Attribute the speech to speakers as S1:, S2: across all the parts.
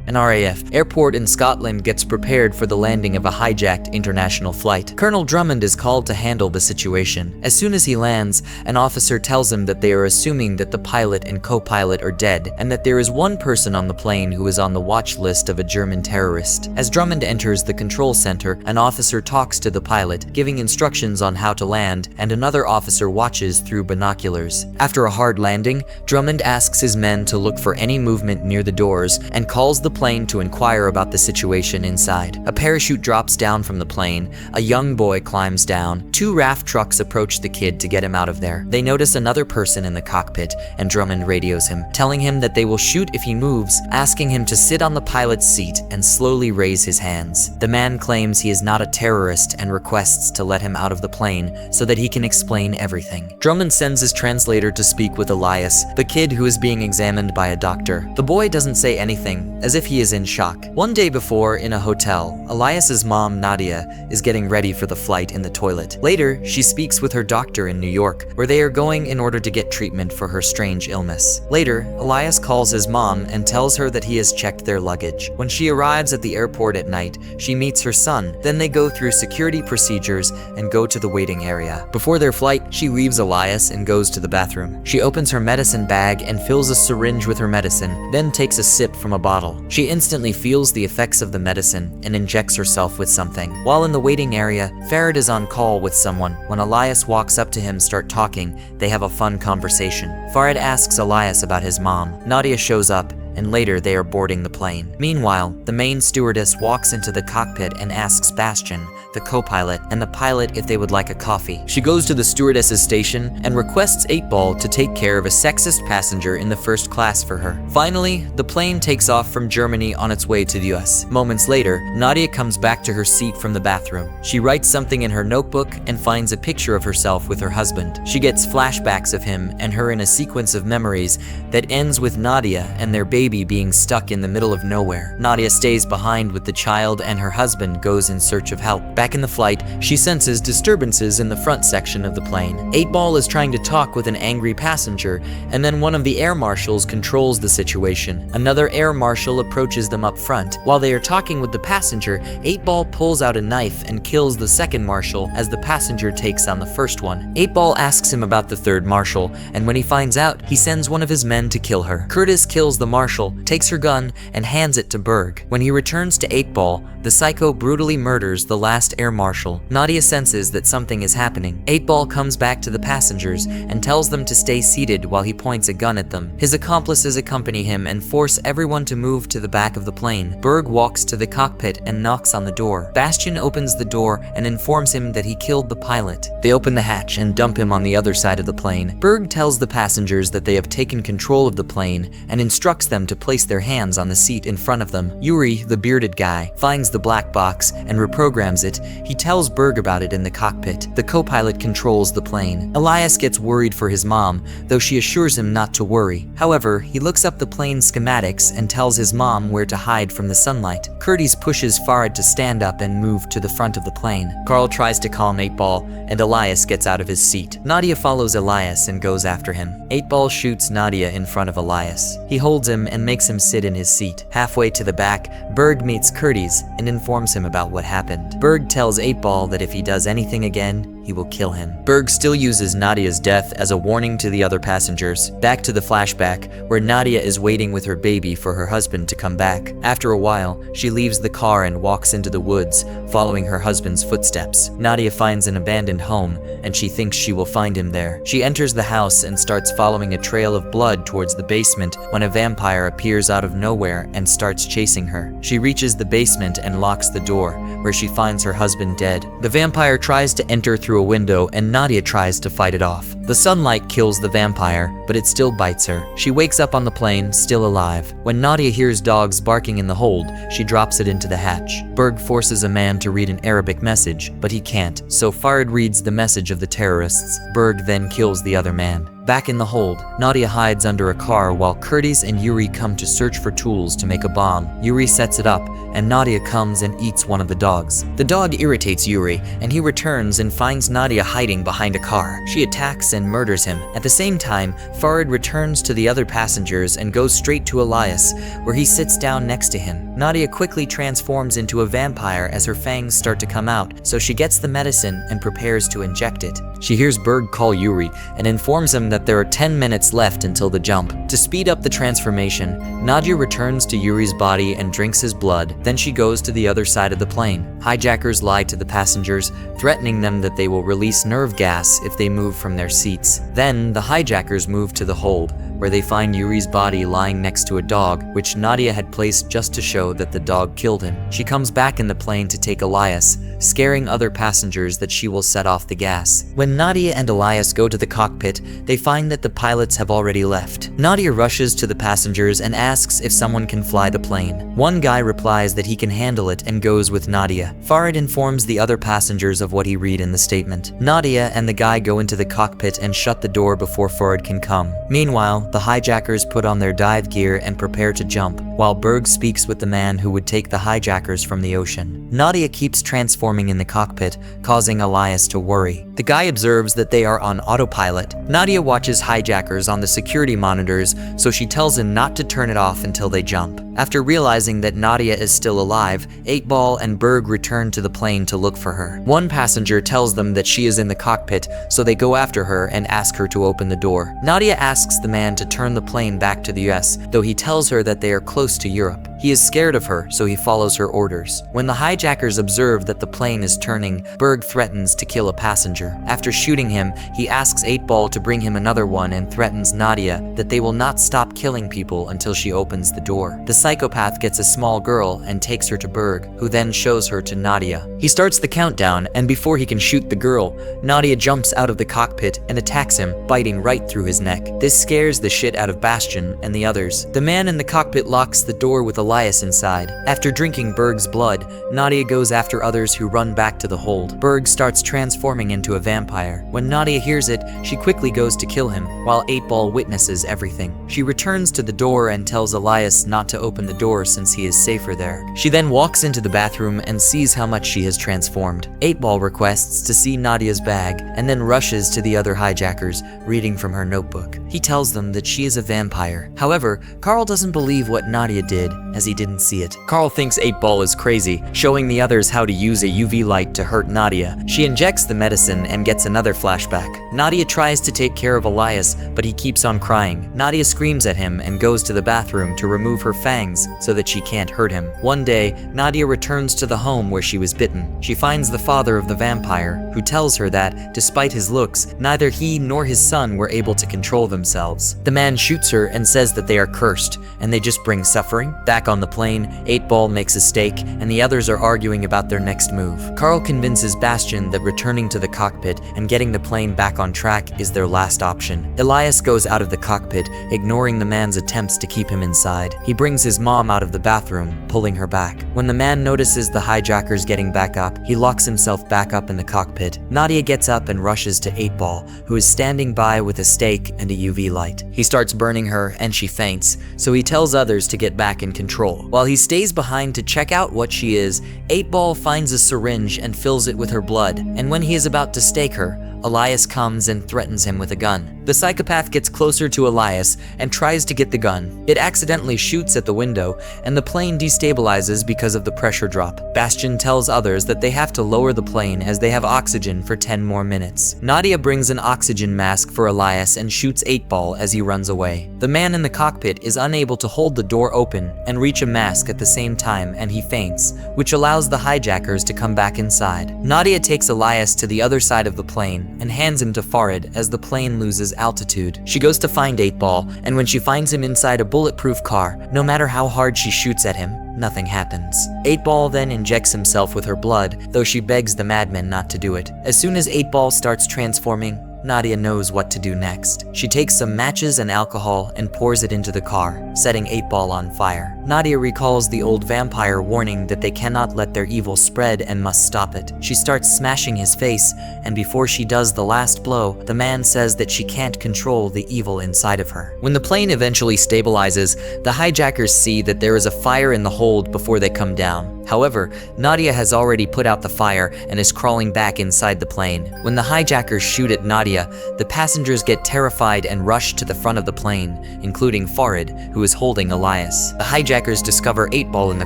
S1: An RAF airport in Scotland gets prepared for the landing of a hijacked international flight. Colonel Drummond is called to handle the situation. As soon as he lands, an officer tells him that they are assuming that the pilot and co-pilot are dead, and that there is one person on the plane who is on the watch list of a German terrorist. As Drummond enters the control center, an officer talks to the pilot, giving instructions on how to land, and another officer watches through binoculars. After a hard landing, Drummond asks his men to look for any movement near the doors and calls the plane to inquire about the situation inside. A parachute drops down from the plane, a young boy climbs down, 2 RAF trucks approach the kid to get him out of there. They notice another person in the cockpit, and Drummond radios him, telling him that they will shoot if he moves, asking him to sit on the pilot's seat and slowly raise his hands. The man claims he is not a terrorist and requests to let him out of the plane so that he can explain everything. Drummond sends his translator to speak with Elias, the kid who is being examined by a doctor. The boy doesn't say anything, as if he is in shock. One day before, in a hotel, Elias's mom, Nadia, is getting ready for the flight in the toilet. Later, she speaks with her doctor in New York, where they are going in order to get treatment for her strange illness. Later, Elias calls his mom and tells her that he has checked their luggage. When she arrives at the airport at night, she meets her son. Then they go through security procedures and go to the waiting area. Before their flight, she leaves Elias and goes to the bathroom. She opens her medicine bag and fills a syringe with her medicine, then takes a sip from a bottle. She instantly feels the effects of the medicine and injects herself with something. While in the waiting area, Farad is on call with someone. When Elias walks up to him, start talking, they have a fun conversation. Farad asks Elias about his mom. Nadia shows up, and later they are boarding the plane. Meanwhile, the main stewardess walks into the cockpit and asks Bastian, the co-pilot, and the pilot if they would like a coffee. She goes to the stewardess's station and requests 8-Ball to take care of a sexist passenger in the first class for her. Finally, the plane takes off from Germany on its way to the US. Moments later, Nadia comes back to her seat from the bathroom. She writes something in her notebook and finds a picture of herself with her husband. She gets flashbacks of him and her in a sequence of memories that ends with Nadia and their baby being stuck in the middle of nowhere. Nadia stays behind with the child and her husband goes in search of help. Back in the flight, she senses disturbances in the front section of the plane. 8-Ball is trying to talk with an angry passenger, and then one of the air marshals controls the situation. Another air marshal approaches them up front. While they are talking with the passenger, 8-Ball pulls out a knife and kills the second marshal as the passenger takes on the first one. 8-Ball asks him about the third marshal, and when he finds out, he sends one of his men to kill her. Curtis kills the marshal, takes her gun, and hands it to Berg. When he returns to 8-Ball, the psycho brutally murders the last air marshal. Nadia senses that something is happening. 8-Ball comes back to the passengers and tells them to stay seated while he points a gun at them. His accomplices accompany him and force everyone to move to the back of the plane. Berg walks to the cockpit and knocks on the door. Bastian opens the door and informs him that he killed the pilot. They open the hatch and dump him on the other side of the plane. Berg tells the passengers that they have taken control of the plane and instructs them to place their hands on the seat in front of them. Yuri, the bearded guy, finds the black box and reprograms it. He tells Berg about it in the cockpit. The co-pilot controls the plane. Elias gets worried for his mom, though she assures him not to worry. However, he looks up the plane schematics and tells his mom where to hide from the sunlight. Curtis pushes Farad to stand up and move to the front of the plane. Carl tries to calm 8-Ball, and Elias gets out of his seat. Nadia follows Elias and goes after him. 8-Ball shoots Nadia in front of Elias. He holds him and makes him sit in his seat. Halfway to the back, Berg meets Curtis and informs him about what happened. Berg tells 8-Ball that if he does anything again, he will kill him. Berg still uses Nadia's death as a warning to the other passengers. Back to the flashback, where Nadia is waiting with her baby for her husband to come back. After a while, she leaves the car and walks into the woods, following her husband's footsteps. Nadia finds an abandoned home, and she thinks she will find him there. She enters the house and starts following a trail of blood towards the basement when a vampire appears out of nowhere and starts chasing her. She reaches the basement and locks the door, where she finds her husband dead. The vampire tries to enter through a window and Nadia tries to fight it off. The sunlight kills the vampire, but it still bites her. She wakes up on the plane, still alive. When Nadia hears dogs barking in the hold, she drops it into the hatch. Berg forces a man to read an Arabic message, but he can't, so Farad reads the message of the terrorists. Berg then kills the other man. Back in the hold, Nadia hides under a car while Curtis and Yuri come to search for tools to make a bomb. Yuri sets it up, and Nadia comes and eats one of the dogs. The dog irritates Yuri, and he returns and finds Nadia hiding behind a car. She attacks and murders him. At the same time, Farid returns to the other passengers and goes straight to Elias, where he sits down next to him. Nadia quickly transforms into a vampire as her fangs start to come out, so she gets the medicine and prepares to inject it. She hears Berg call Yuri and informs him that there are 10 minutes left until the jump. To speed up the transformation, Nadia returns to Yuri's body and drinks his blood. Then she goes to the other side of the plane. Hijackers lie to the passengers, threatening them that they will release nerve gas if they move from their seats. Then the hijackers move to the hold, where they find Yuri's body lying next to a dog, which Nadia had placed just to show that the dog killed him. She comes back in the plane to take Elias, scaring other passengers that she will set off the gas. When Nadia and Elias go to the cockpit, they find that the pilots have already left. Nadia rushes to the passengers and asks if someone can fly the plane. One guy replies that he can handle it and goes with Nadia. Farid informs the other passengers of what he read in the statement. Nadia and the guy go into the cockpit and shut the door before Farid can come. Meanwhile, the hijackers put on their dive gear and prepare to jump, while Berg speaks with the man who would take the hijackers from the ocean. Nadia keeps transforming in the cockpit, causing Elias to worry. The guy observes that they are on autopilot. Nadia watches hijackers on the security monitors, so she tells him not to turn it off until they jump. After realizing that Nadia is still alive, 8-Ball and Berg return to the plane to look for her. One passenger tells them that she is in the cockpit, so they go after her and ask her to open the door. Nadia asks the man to turn the plane back to the US, though he tells her that they are close to Europe. He is scared of her, so he follows her orders. When the hijackers observe that the plane is turning, Berg threatens to kill a passenger. After shooting him, he asks 8-Ball to bring him another one and threatens Nadia that they will not stop killing people until she opens the door. The psychopath gets a small girl and takes her to Berg, who then shows her to Nadia. He starts the countdown, and before he can shoot the girl, Nadia jumps out of the cockpit and attacks him, biting right through his neck. This scares the shit out of Bastian and the others. The man in the cockpit locks the door with Elias inside. After drinking Berg's blood, Nadia goes after others who run back to the hold. Berg starts transforming into a vampire. When Nadia hears it, she quickly goes to kill him, while 8-Ball witnesses everything. She returns to the door and tells Elias not to open the door since he is safer there. She then walks into the bathroom and sees how much she has transformed. 8-Ball requests to see Nadia's bag and then rushes to the other hijackers, reading from her notebook. He tells them that she is a vampire. However, Carl doesn't believe what Nadia did, as he didn't see it. Carl thinks 8-Ball is crazy, showing the others how to use a UV light to hurt Nadia. She injects the medicine and gets another flashback. Nadia tries to take care of Elias, but he keeps on crying. Nadia screams at him and goes to the bathroom to remove her fangs so that she can't hurt him. One day, Nadia returns to the home where she was bitten. She finds the father of the vampire, who tells her that, despite his looks, neither he nor his son were able to control themselves. The man shoots her and says that they are cursed, and they just bring suffering. Back on the plane, 8-Ball makes a stake, and the others are arguing about their next move. Carl convinces Bastian that returning to the cockpit and getting the plane back on track is their last option. Elias goes out of the cockpit, ignoring the man's attempts to keep him inside. He brings his mom out of the bathroom, pulling her back. When the man notices the hijackers getting back up, he locks himself back up in the cockpit. Nadia gets up and rushes to 8-Ball, who is standing by with a stake and a UV light. He starts burning her and she faints, so he tells others to get back in control. While he stays behind to check out what she is, 8-Ball finds a syringe and fills it with her blood, and when he is about to stake her, Elias comes and threatens him with a gun. The psychopath gets closer to Elias and tries to get the gun. It accidentally shoots at the window, and the plane destabilizes because of the pressure drop. Bastian tells others that they have to lower the plane as they have oxygen for 10 more minutes. Nadia brings an oxygen mask for Elias and shoots 8-Ball as he runs away. The man in the cockpit is unable to hold the door open and reach a mask at the same time, and he faints, which allows the hijackers to come back inside. Nadia takes Elias to the other side of the plane and hands him to Farid as the plane loses altitude. She goes to find 8-Ball, and when she finds him inside a bulletproof car, no matter how hard she shoots at him, nothing happens. 8-Ball then injects himself with her blood, though she begs the madman not to do it. As soon as 8-Ball starts transforming, Nadia knows what to do next. She takes some matches and alcohol and pours it into the car, setting 8-Ball on fire. Nadia recalls the old vampire warning that they cannot let their evil spread and must stop it. She starts smashing his face, and before she does the last blow, the man says that she can't control the evil inside of her. When the plane eventually stabilizes, the hijackers see that there is a fire in the hold before they come down. However, Nadia has already put out the fire and is crawling back inside the plane. When the hijackers shoot at Nadia, the passengers get terrified and rush to the front of the plane, including Farid, who is holding Elias. The hijackers discover 8-Ball in the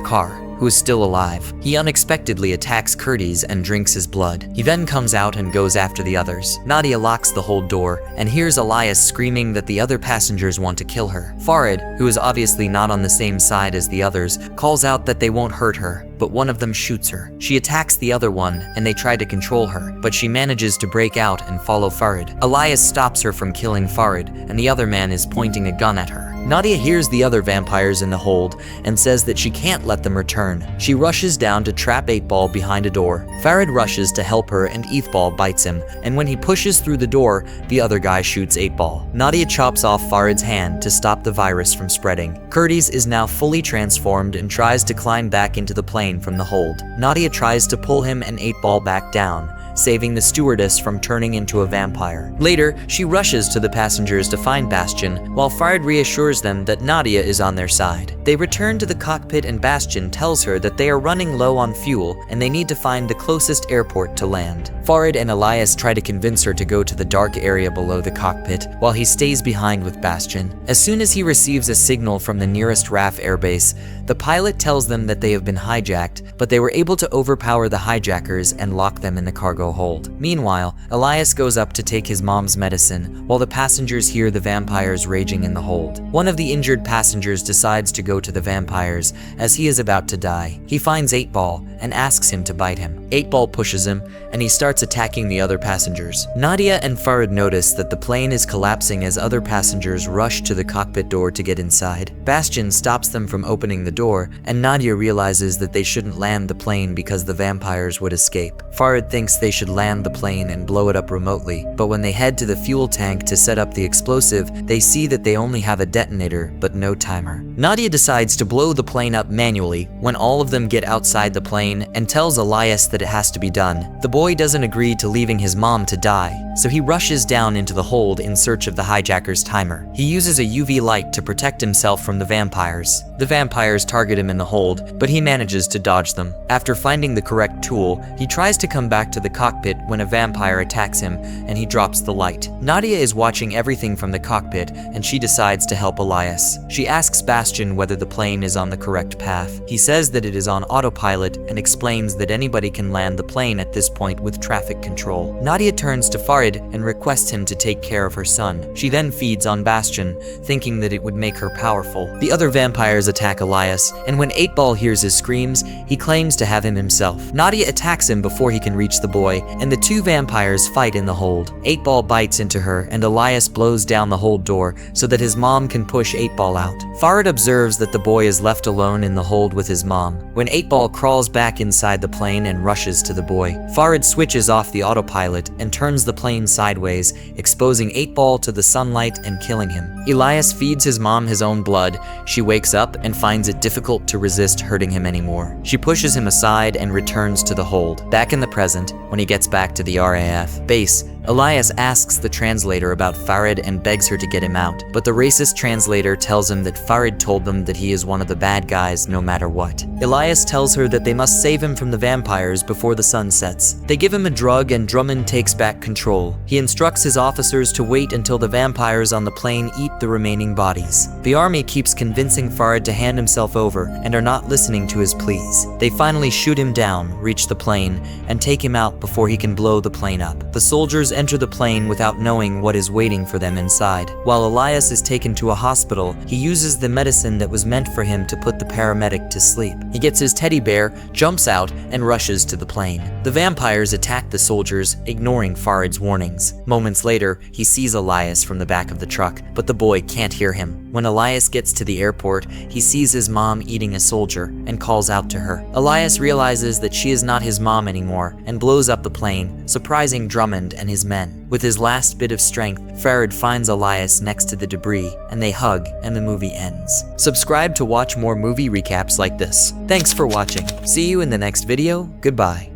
S1: car, who is still alive. He unexpectedly attacks Curtis and drinks his blood. He then comes out and goes after the others. Nadia locks the hold door and hears Elias screaming that the other passengers want to kill her. Farid, who is obviously not on the same side as the others, calls out that they won't hurt her, but one of them shoots her. She attacks the other one and they try to control her, but she manages to break out and follow Farid. Elias stops her from killing Farid and the other man is pointing a gun at her. Nadia hears the other vampires in the hold and says that she can't let them return. She rushes down to trap 8-Ball behind a door. Farid rushes to help her and 8-Ball bites him, and when he pushes through the door, the other guy shoots 8-Ball. Nadia chops off Farid's hand to stop the virus from spreading. Curtis is now fully transformed and tries to climb back into the plane from the hold. Nadia tries to pull him and 8-Ball back down, saving the stewardess from turning into a vampire. Later, she rushes to the passengers to find Bastion, while Farid reassures them that Nadia is on their side. They return to the cockpit and Bastion tells her that they are running low on fuel and they need to find the closest airport to land. Farid and Elias try to convince her to go to the dark area below the cockpit, while he stays behind with Bastion. As soon as he receives a signal from the nearest RAF airbase, the pilot tells them that they have been hijacked, but they were able to overpower the hijackers and lock them in the cargo hold. Meanwhile, Elias goes up to take his mom's medicine, while the passengers hear the vampires raging in the hold. One of the injured passengers decides to go to the vampires as he is about to die. He finds 8-Ball and asks him to bite him. 8-Ball pushes him and he starts attacking the other passengers. Nadia and Farid notice that the plane is collapsing as other passengers rush to the cockpit door to get inside. Bastion stops them from opening the door, and Nadia realizes that they shouldn't land the plane because the vampires would escape. Farid thinks they should land the plane and blow it up remotely, but when they head to the fuel tank to set up the explosive, they see that they only have a detonator but no timer. Nadia decides to blow the plane up manually when all of them get outside the plane and tells Elias that it has to be done. The boy doesn't agree to leaving his mom to die, so he rushes down into the hold in search of the hijacker's timer. He uses a UV light to protect himself from the vampires. The vampires target him in the hold, but he manages to dodge them. After finding the correct tool, he tries to come back to the cockpit when a vampire attacks him and he drops the light. Nadia is watching everything from the cockpit and she decides to help Elias. She asks Bastion whether the plane is on the correct path. He says that it is on autopilot and explains that anybody can land the plane at this point with traffic control. Nadia turns to Farid and requests him to take care of her son. She then feeds on Bastion, thinking that it would make her powerful. The other vampires attack Elias, and when 8-Ball hears his screams, he claims to have him himself. Nadia attacks him before he can reach the boy, and the two vampires fight in the hold. 8-Ball bites into her, and Elias blows down the hold door so that his mom can push 8-Ball out. Farid observes that the boy is left alone in the hold with his mom. When 8-Ball crawls back inside the plane and rushes to the boy, Farid switches off the autopilot and turns the plane sideways, exposing 8-Ball to the sunlight and killing him. Elias feeds his mom his own blood. She wakes up and finds it difficult to resist hurting him anymore. She pushes him aside and returns to the hold. Back in the present, when he gets back to the RAF base, Elias asks the translator about Farid and begs her to get him out, but the racist translator tells him that Farid told them that he is one of the bad guys no matter what. Elias tells her that they must save him from the vampires before the sun sets. They give him a drug and Drummond takes back control. He instructs his officers to wait until the vampires on the plane eat the remaining bodies. The army keeps convincing Farid to hand himself over and are not listening to his pleas. They finally shoot him down, reach the plane, and take him out before he can blow the plane up. The soldiers enter the plane without knowing what is waiting for them inside. While Elias is taken to a hospital, he uses the medicine that was meant for him to put the paramedic to sleep. He gets his teddy bear, jumps out, and rushes to the plane. The vampires attack the soldiers, ignoring Farid's warnings. Moments later, he sees Elias from the back of the truck, but the boy can't hear him. When Elias gets to the airport, he sees his mom eating a soldier and calls out to her. Elias realizes that she is not his mom anymore and blows up the plane, surprising Drummond and his men. With his last bit of strength, Farid finds Elias next to the debris and they hug and the movie ends. Subscribe to watch more movie recaps like this. Thanks for watching. See you in the next video. Goodbye.